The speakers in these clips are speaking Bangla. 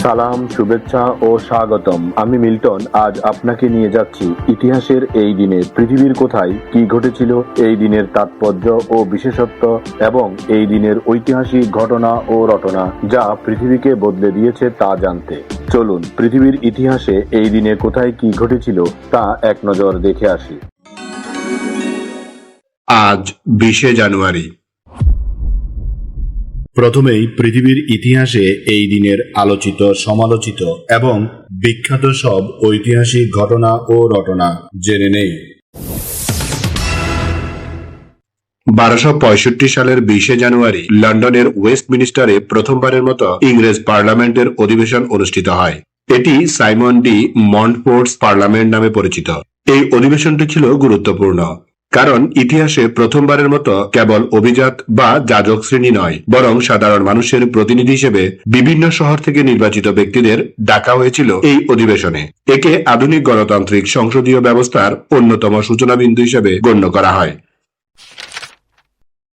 সালাম, শুভেচ্ছা ও স্বাগতম। আমি মিল্টন। আজ আপনাকে নিয়ে যাচ্ছি ইতিহাসের এই দিনে পৃথিবীর কোথায় কি ঘটেছিল, এই দিনের তাৎপর্য ও বিশেষত্ব এবং এই দিনের ঐতিহাসিক ঘটনা ও রটনা যা পৃথিবীকে বদলে দিয়েছে তা জানতে। চলুন পৃথিবীর ইতিহাসে এই দিনে কোথায় কি ঘটেছিল তা এক নজর দেখে আসি। আজ 20শে জানুয়ারি। প্রথমেই পৃথিবীর ইতিহাসে এই দিনের আলোচিত, সমালোচিত এবং বিখ্যাত সব ঐতিহাসিক ঘটনা ও রটনা জেনে নেই। 1265 সালের 20শে জানুয়ারি লন্ডনের ওয়েস্টমিনিস্টারে প্রথমবারের মতো ইংরেজ পার্লামেন্টের অধিবেশন অনুষ্ঠিত হয়। এটি সাইমন ডি মন্টফোর্টস পার্লামেন্ট নামে পরিচিত। এই অধিবেশনটি ছিল গুরুত্বপূর্ণ কারণ ইতিহাসে প্রথমবারের মতো কেবল অভিজাত বা যাজক শ্রেণী নয়, বরং সাধারণ মানুষের প্রতিনিধি হিসেবে বিভিন্ন শহর থেকে নির্বাচিত ব্যক্তিদের ডাকা হয়েছিল এই অধিবেশনে। একে আধুনিক গণতান্ত্রিক সংসদীয় ব্যবস্থার অন্যতম সূচনাবিন্দু হিসেবে গণ্য করা হয়।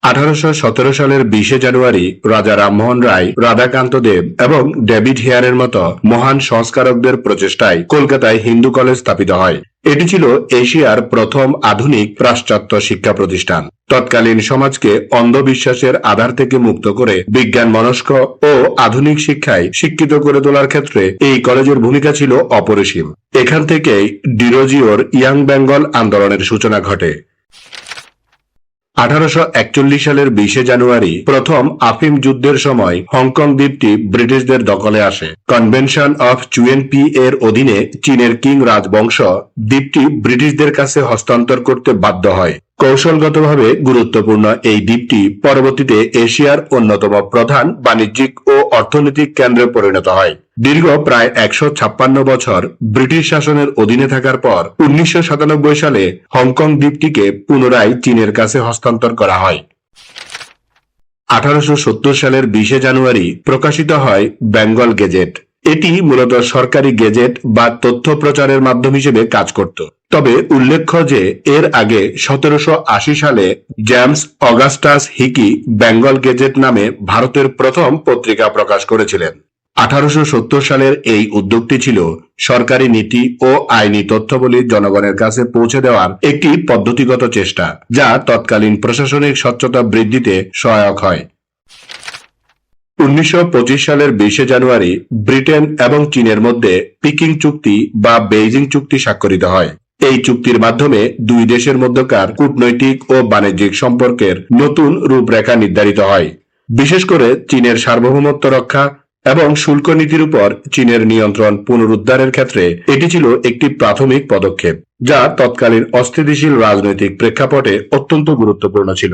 1817 সালের 20শে জানুয়ারি রাজা রামমোহন রায়, রাধাকান্ত দেব এবং ডেভিড হেয়ারের মতো মহান সংস্কারকদের প্রচেষ্টায় কলকাতায় হিন্দু কলেজ স্থাপিত হয়। এটি ছিল এশিয়ার প্রথম আধুনিক পাশ্চাত্য শিক্ষা প্রতিষ্ঠান। তৎকালীন সমাজকে অন্ধবিশ্বাসের আধার থেকে মুক্ত করে বিজ্ঞান মনস্ক ও আধুনিক শিক্ষায় শিক্ষিত করে তোলার ক্ষেত্রে এই কলেজের ভূমিকা ছিল অপরিসীম। এখান থেকেই ডিরোজিওর ইয়াং বেঙ্গল আন্দোলনের সূচনা ঘটে। 1841 সালের 20শে জানুয়ারি প্রথম আফিম যুদ্ধের সময় হংকং দ্বীপটি ব্রিটিশদের দখলে আসে। কনভেনশন অফ চুয়েনপি এর অধীনে চীনের কিং রাজবংশ দ্বীপটি ব্রিটিশদের কাছে হস্তান্তর করতে বাধ্য হয়। কৌশলগতভাবে গুরুত্বপূর্ণ এই দ্বীপটি পরবর্তীতে এশিয়ার অন্যতম প্রধান বাণিজ্যিক ও অর্থনৈতিক কেন্দ্রে পরিণত হয়। দীর্ঘ প্রায় 156 বছর ব্রিটিশ শাসনের অধীনে থাকার পর 1997 সালে হংকং দ্বীপটিকে পুনরায় চীনের কাছে হস্তান্তর করা হয়। 1870 সালের 20শে জানুয়ারি প্রকাশিত হয় বেঙ্গল গেজেট। এটি মূলত সরকারি গেজেট বা তথ্য প্রচারের মাধ্যম হিসেবে কাজ করত। তবে উল্লেখ্য যে এর আগে 1780 সালে James Augustus Hicky Bengal gazette নামে ভারতের প্রথম পত্রিকা প্রকাশ করেছিলেন। 1870 সালের এই উদ্যোগটি ছিল সরকারি নীতি ও আইনি তথ্যাবলী জনগণের কাছে পৌঁছে দেওয়ার একটি পদ্ধতিগত চেষ্টা, যা তৎকালীন প্রশাসনিক স্বচ্ছতা বৃদ্ধিতে সহায়ক হয়। 1925 সালের 20শে জানুয়ারি ব্রিটেন এবং চীনের মধ্যে পিকিং চুক্তি বা বেইজিং চুক্তি স্বাক্ষরিত হয়। এই চুক্তির মাধ্যমে দুই দেশের মধ্যকার কূটনৈতিক ও বাণিজ্যিক সম্পর্কের নতুন রূপরেখা নির্ধারিত হয়। বিশেষ করে চীনের সার্বভৌমত্ব রক্ষা এবং শুল্ক নীতির উপর চীনের নিয়ন্ত্রণ পুনরুদ্ধারের ক্ষেত্রে এটি ছিল একটি প্রাথমিক পদক্ষেপ, যা তৎকালীন অস্থিতিশীল রাজনৈতিক প্রেক্ষাপটে অত্যন্ত গুরুত্বপূর্ণ ছিল।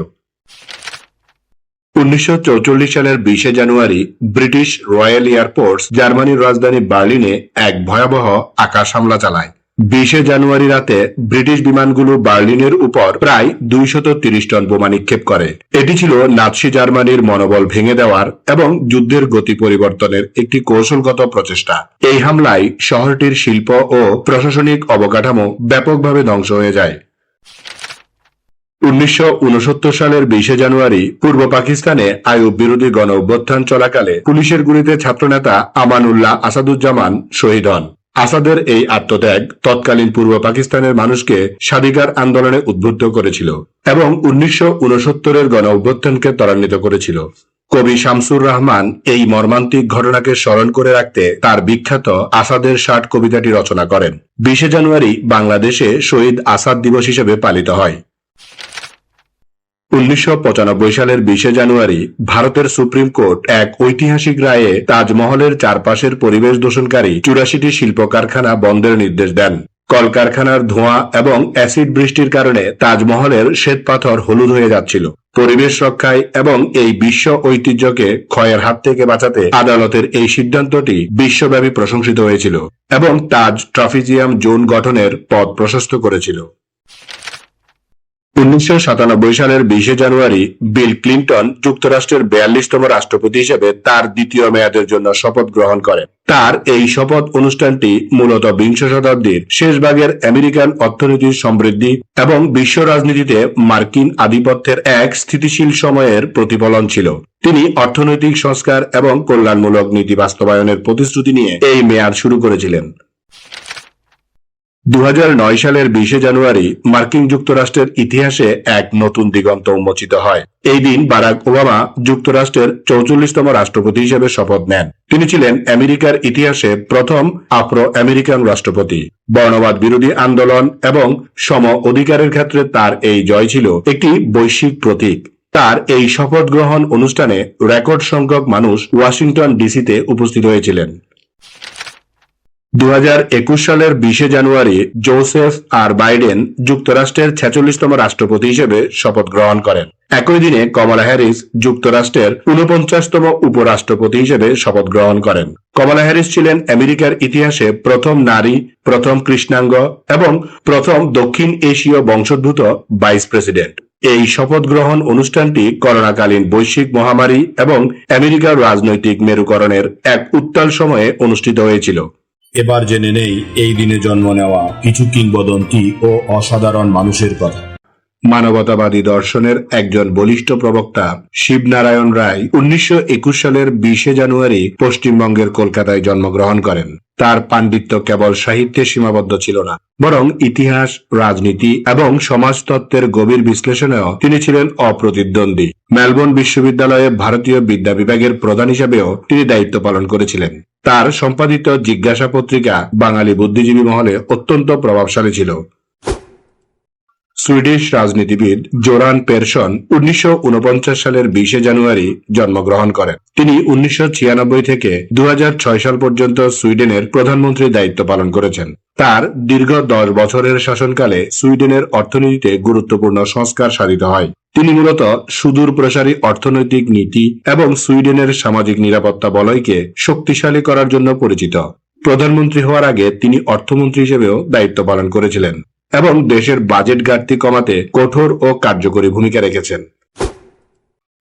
1944 সালের 20শে জানুয়ারি ব্রিটিশ রয়্যাল এয়ারফোর্স জার্মানির রাজধানী বার্লিনে এক ভয়াবহ আকাশ হামলা চালায়। 20শে জানুয়ারি রাতে ব্রিটিশ বিমানগুলো বার্লিনের উপর প্রায় 230 টন বোমা নিক্ষেপ করে। এটি ছিল নাৎসি জার্মানির মনোবল ভেঙে দেওয়ার এবং যুদ্ধের গতি পরিবর্তনের একটি কৌশলগত প্রচেষ্টা। এই হামলায় শহরটির শিল্প ও প্রশাসনিক অবকাঠামো ব্যাপকভাবে ধ্বংস হয়ে যায়। 1969 সালের 20শে জানুয়ারি পূর্ব পাকিস্তানে আইয়ুব বিরোধী গণ অভ্যুত্থান চলাকালে পুলিশের গুলিতে ছাত্রনেতা আমানুল্লাহ আসাদুজ্জামান শহীদ হন। আসাদের এই আত্মত্যাগ তৎকালীন পূর্ব পাকিস্তানের মানুষকে স্বাধিকার আন্দোলনে উদ্বুদ্ধ করেছিল এবং 1969 গণ অভ্যুত্থানকে ত্বরান্বিত করেছিল। কবি শামসুর রহমান এই মর্মান্তিক ঘটনাকে স্মরণ করে রাখতে তার বিখ্যাত আসাদের 60 কবিতাটি রচনা করেন। 20শে জানুয়ারি বাংলাদেশে শহীদ আসাদ দিবস হিসেবে পালিত হয়। 1995 সালের 20শে জানুয়ারি ভারতের সুপ্রিম কোর্ট এক ঐতিহাসিক রায়ে তাজমহলের চারপাশের পরিবেশ দূষণকারী 84টি শিল্প কারখানা বন্ধের নির্দেশ দেন। কলকারখানার ধোঁয়া এবং অ্যাসিড বৃষ্টির কারণে তাজমহলের শ্বেতপাথর হলুদ হয়ে যাচ্ছিল। পরিবেশ রক্ষায় এবং এই বিশ্ব ঐতিহ্যকে ক্ষয়ের হাত থেকে বাঁচাতে আদালতের এই সিদ্ধান্তটি বিশ্বব্যাপী প্রশংসিত হয়েছিল এবং তাজ ট্রাপিজিয়াম জোন গঠনের পথ প্রশস্ত করেছিল। 1997 সালের 20 জানুয়ারি বিল ক্লিন্টন যুক্তরাষ্ট্রের 42তম রাষ্ট্রপতি হিসেবে তার দ্বিতীয় মেয়াদের জন্য শপথ গ্রহণ করেন। তার এই শপথ অনুষ্ঠানটি মূলত বিংশ শতাব্দীর শেষ ভাগের আমেরিকান অর্থনীতির সমৃদ্ধি এবং বিশ্ব রাজনীতিতে মার্কিন আধিপত্যের এক স্থিতিশীল সময়ের প্রতিফলন ছিল। তিনি অর্থনৈতিক সংস্কার এবং কল্যাণমূলক নীতি বাস্তবায়নের প্রতিশ্রুতি নিয়ে এই মেয়াদ শুরু করেছিলেন। 2009 সালের 20 জানুয়ারি মার্কিন যুক্তরাষ্ট্রের ইতিহাসে এক নতুন দিগন্ত উন্মোচিত হয়। এই দিন বারাক ওবামা যুক্তরাষ্ট্রের 44তম রাষ্ট্রপতি হিসেবে শপথ নেন। তিনি ছিলেন আমেরিকার ইতিহাসে প্রথম আফ্রো আমেরিকান রাষ্ট্রপতি। বর্ণবাদ বিরোধী আন্দোলন এবং সম অধিকারের ক্ষেত্রে তার এই জয় ছিল একটি বৈশ্বিক প্রতীক। তার এই শপথ গ্রহণ অনুষ্ঠানে রেকর্ড সংখ্যক মানুষ ওয়াশিংটন ডিসিতে উপস্থিত হয়েছিলেন। 2021 সালের 20 জানুয়ারি জোসেফ আর বাইডেন যুক্তরাষ্ট্রের 46তম রাষ্ট্রপতি হিসেবে শপথ গ্রহণ করেন। একই দিনে কমলা হ্যারিস যুক্তরাষ্ট্রের 49তম উপরাষ্ট্রপতি হিসেবে শপথ গ্রহণ করেন। কমলা হ্যারিস ছিলেন আমেরিকার ইতিহাসে প্রথম নারী, প্রথম কৃষ্ণাঙ্গ এবং প্রথম দক্ষিণ এশীয় বংশোদ্ভূত ভাইস প্রেসিডেন্ট। এই শপথ গ্রহণ অনুষ্ঠানটি করোনাকালীন বৈশ্বিক মহামারী এবং আমেরিকার রাজনৈতিক মেরুকরণের এক উত্তাল সময়ে অনুষ্ঠিত হয়েছিল। এবার জেনে নেই এই দিনে জন্ম নেওয়া কিছু কিংবদন্তি ও অসাধারণ মানুষের কথা। মানবতাবাদী দর্শনের একজন বলিষ্ঠ প্রবক্তা শিবনারায়ণ রায় 1921 সালের 20 জানুয়ারি পশ্চিমবঙ্গের কলকাতায় জন্মগ্রহণ করেন। তার পাণ্ডিত্য কেবল সাহিত্যে সীমাবদ্ধ ছিল না, বরং ইতিহাস, রাজনীতি এবং সমাজতত্ত্বের গভীর বিশ্লেষণেও তিনি ছিলেন অপ্রতিদ্বন্দ্বী। মেলবোর্ন বিশ্ববিদ্যালয়ে ভারতীয় বিদ্যা বিভাগের প্রধান হিসেবেও তিনি দায়িত্ব পালন করেছিলেন। তার সম্পাদিত জিজ্ঞাসা পত্রিকা বাঙালি বুদ্ধিজীবী মহলে অত্যন্ত প্রভাবশালী ছিল। সুইডিশ রাজনীতিবিদ জোরান পেরসন 1949 সালের 20 জানুয়ারি জন্মগ্রহণ করেন। তিনি 1996 থেকে 2006 সাল পর্যন্ত সুইডেনের প্রধানমন্ত্রীর দায়িত্ব পালন করেছেন। তার দীর্ঘ 10 বছরের শাসনকালে সুইডেনের অর্থনীতিতে গুরুত্বপূর্ণ সংস্কার সাধিত হয়। তিনি মূলত সুদূর প্রসারী অর্থনৈতিক নীতি এবং সুইডেনের সামাজিক নিরাপত্তা বলয়কে শক্তিশালী করার জন্য পরিচিত। প্রধানমন্ত্রী হওয়ার আগে তিনি অর্থমন্ত্রী হিসেবেও দায়িত্ব পালন করেছিলেন এবং দেশের বাজেট ঘাটতি কমাতে কঠোর ও কার্যকরী ভূমিকা রেখেছেন।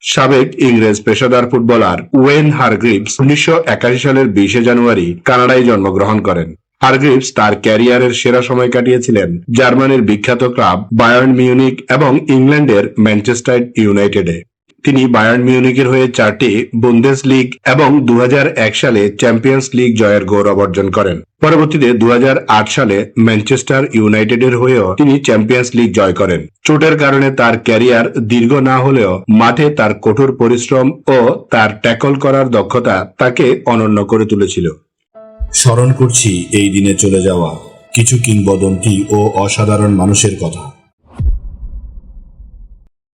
সাবেক ইংরেজ পেশাদার ফুটবলার ওয়েন হারগ্রিভস 1981 সালের 20 জানুয়ারি কানাডায় জন্মগ্রহণ করেন। হারগ্রিভস তার ক্যারিয়ারের সেরা সময় কাটিয়েছিলেন জার্মানির বিখ্যাত ক্লাব বায়ার্ন মিউনিক এবং ইংল্যান্ডের ম্যানচেস্টার ইউনাইটেডে। তিনি বায়ার্ন মিউনিকের হয়ে 4টি বুন্দেস লিগ এবং 2001 সালে চ্যাম্পিয়ন্স লিগ জয়ের গৌরব অর্জন করেন। পরবর্তীতে 2008 সালে ম্যানচেস্টার ইউনাইটেডের হয়েও তিনি চ্যাম্পিয়ন্স লিগ জয় করেন। চোটের কারণে তার ক্যারিয়ার দীর্ঘ না হলেও মাঠে তার কঠোর পরিশ্রম ও তার ট্যাকল করার দক্ষতা তাকে অনন্য করে তুলেছিল। স্মরণ করছি এই দিনে চলে যাওয়া কিছু কিংবদন্তি ও অসাধারণ মানুষের কথা।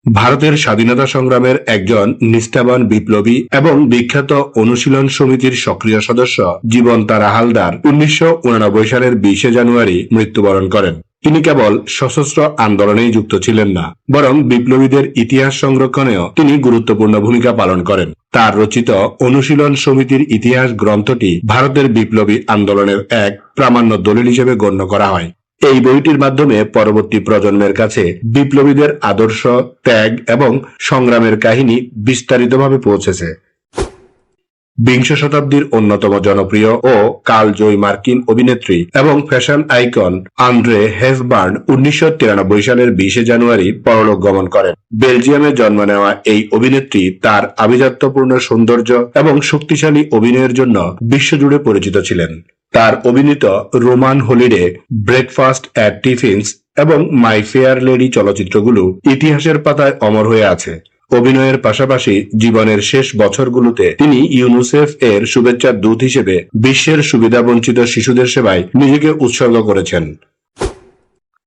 ভারতের স্বাধীনতা সংগ্রামের একজন নিষ্ঠাবান বিপ্লবী এবং বিখ্যাত অনুশীলন সমিতির সক্রিয় সদস্য জীবন তারা হালদার 1989 সালের 20 জানুয়ারি মৃত্যুবরণ করেন। তিনি কেবল সশস্ত্র আন্দোলনেই যুক্ত ছিলেন না, বরং বিপ্লবীদের ইতিহাস সংরক্ষণেও তিনি গুরুত্বপূর্ণ ভূমিকা পালন করেন। তার রচিত অনুশীলন সমিতির ইতিহাস গ্রন্থটি ভারতের বিপ্লবী আন্দোলনের এক প্রামাণ্য দলিল হিসেবে গণ্য করা হয়। এই বইটির মাধ্যমে পরবর্তী প্রজন্মের কাছে বিপ্লবীদের আদর্শ, ত্যাগ এবং সংগ্রামের কাহিনী বিস্তারিতভাবে পৌঁছেছে। বিংশ শতাব্দীর অন্যতম জনপ্রিয় ও কালজয়ী মার্কিন অভিনেত্রী এবং ফ্যাশন আইকন আন্দ্রে হেফবার্ন 1993 সালের 20 জানুয়ারি পরলোক গমন করেন। বেলজিয়ামে জন্ম নেওয়া এই অভিনেত্রী তার আভিজাত্যপূর্ণ সৌন্দর্য এবং শক্তিশালী অভিনয়ের জন্য বিশ্বজুড়ে পরিচিত ছিলেন। তার অভিনীত রোমান হলিডে, ব্রেকফাস্ট অ্যাট টিফিন্স এবং মাই ফেয়ার লেডি চলচ্চিত্রগুলো ইতিহাসের পাতায় অমর হয়ে আছে। অভিনয়ের পাশাপাশি জীবনের শেষ বছরগুলোতে তিনি ইউনিসেফ এর শুভেচ্ছা দূত হিসেবে বিশ্বের সুবিধাবঞ্চিত শিশুদের সেবায় নিজেকে উৎসর্গ করেছেন।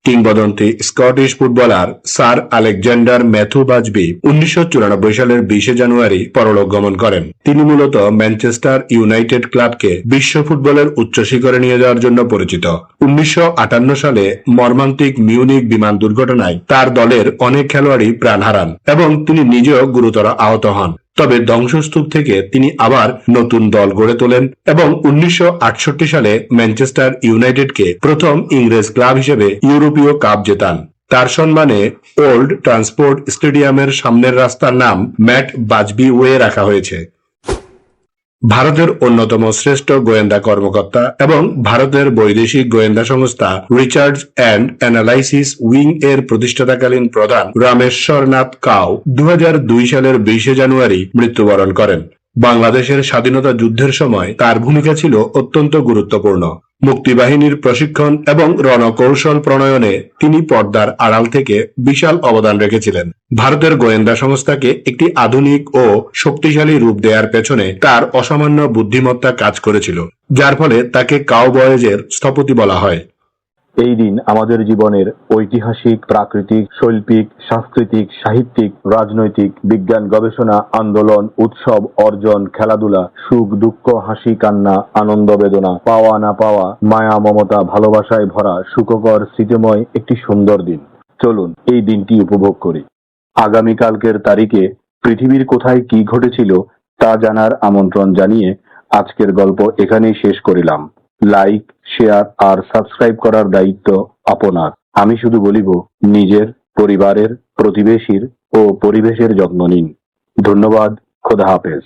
কিংবদন্তি Scottish footballer sir Alexander Matthew Busby 1994 সালের 20 জানুয়ারি পরলোক গমন করেন। তিনি মূলত ম্যানচেস্টার ইউনাইটেড ক্লাবকে বিশ্ব ফুটবলের উচ্চ শিখরে নিয়ে যাওয়ার জন্য পরিচিত। 1958 সালে মর্মান্তিক মিউনিক বিমান দুর্ঘটনায় তার দলের অনেক খেলোয়াড়ই প্রাণ হারান এবং তিনি নিজেও গুরুতর আহত হন। তবে ধ্বংসস্তূপ থেকে তিনি আবার নতুন দল গড়ে তোলেন এবং 1968 সালে ম্যানচেস্টার ইউনাইটেডকে প্রথম ইংরেজ ক্লাব হিসেবে ইউরোপীয় কাপ জেতান। তার সম্মানে ওল্ড ট্রান্সপোর্ট স্টেডিয়ামের সামনের রাস্তার নাম ম্যাট বাজবি ওয়ে রাখা হয়েছে। ভারতের অন্যতম শ্রেষ্ঠ গোয়েন্দা কর্মকর্তা এবং ভারতের বৈদেশিক গোয়েন্দা সংস্থা রিসার্চ অ্যান্ড অ্যানালাইসিস উইং এর প্রতিষ্ঠাতাকালীন প্রধান রামেশ্বরনাথ কাউ 2002 সালের 20 জানুয়ারি মৃত্যুবরণ করেন। বাংলাদেশের স্বাধীনতা যুদ্ধের সময় তার ভূমিকা ছিল অত্যন্ত গুরুত্বপূর্ণ। মুক্তিবাহিনীর প্রশিক্ষণ এবং রণকৌশল প্রণয়নে তিনি পর্দার আড়াল থেকে বিশাল অবদান রেখেছিলেন। ভারতের গোয়েন্দা সংস্থাকে একটি আধুনিক ও শক্তিশালী রূপ দেওয়ার পেছনে তার অসামান্য বুদ্ধিমত্তা কাজ করেছিল, যার ফলে তাকে কাউবয়েজের স্থপতি বলা হয়। এই দিন আমাদের জীবনের ঐতিহাসিক, প্রাকৃতিক, শৈল্পিক, সাংস্কৃতিক, সাহিত্যিক, রাজনৈতিক, বিজ্ঞান গবেষণা, আন্দোলন, উৎসব, অর্জন, খেলাধুলা, সুখ দুঃখ, হাসি কান্না, আনন্দ বেদনা, পাওয়া না পাওয়া, মায়া মমতা, ভালোবাসায় ভরা সুখকর স্মৃতিময় একটি সুন্দর দিন। চলুন এই দিনটি উপভোগ করি। আগামীকালকের তারিখে পৃথিবীর কোথায় কি ঘটেছিল তা জানার আমন্ত্রণ জানিয়ে আজকের গল্প এখানেই শেষ করিলাম। লাইক, শেয়ার আর সাবস্ক্রাইব করার দায়িত্ব আপনার। আমি শুধু বলিব, নিজের, পরিবারের, প্রতিবেশীর ও পরিবেশের যত্ন নিন। ধন্যবাদ। খোদা হাফেজ।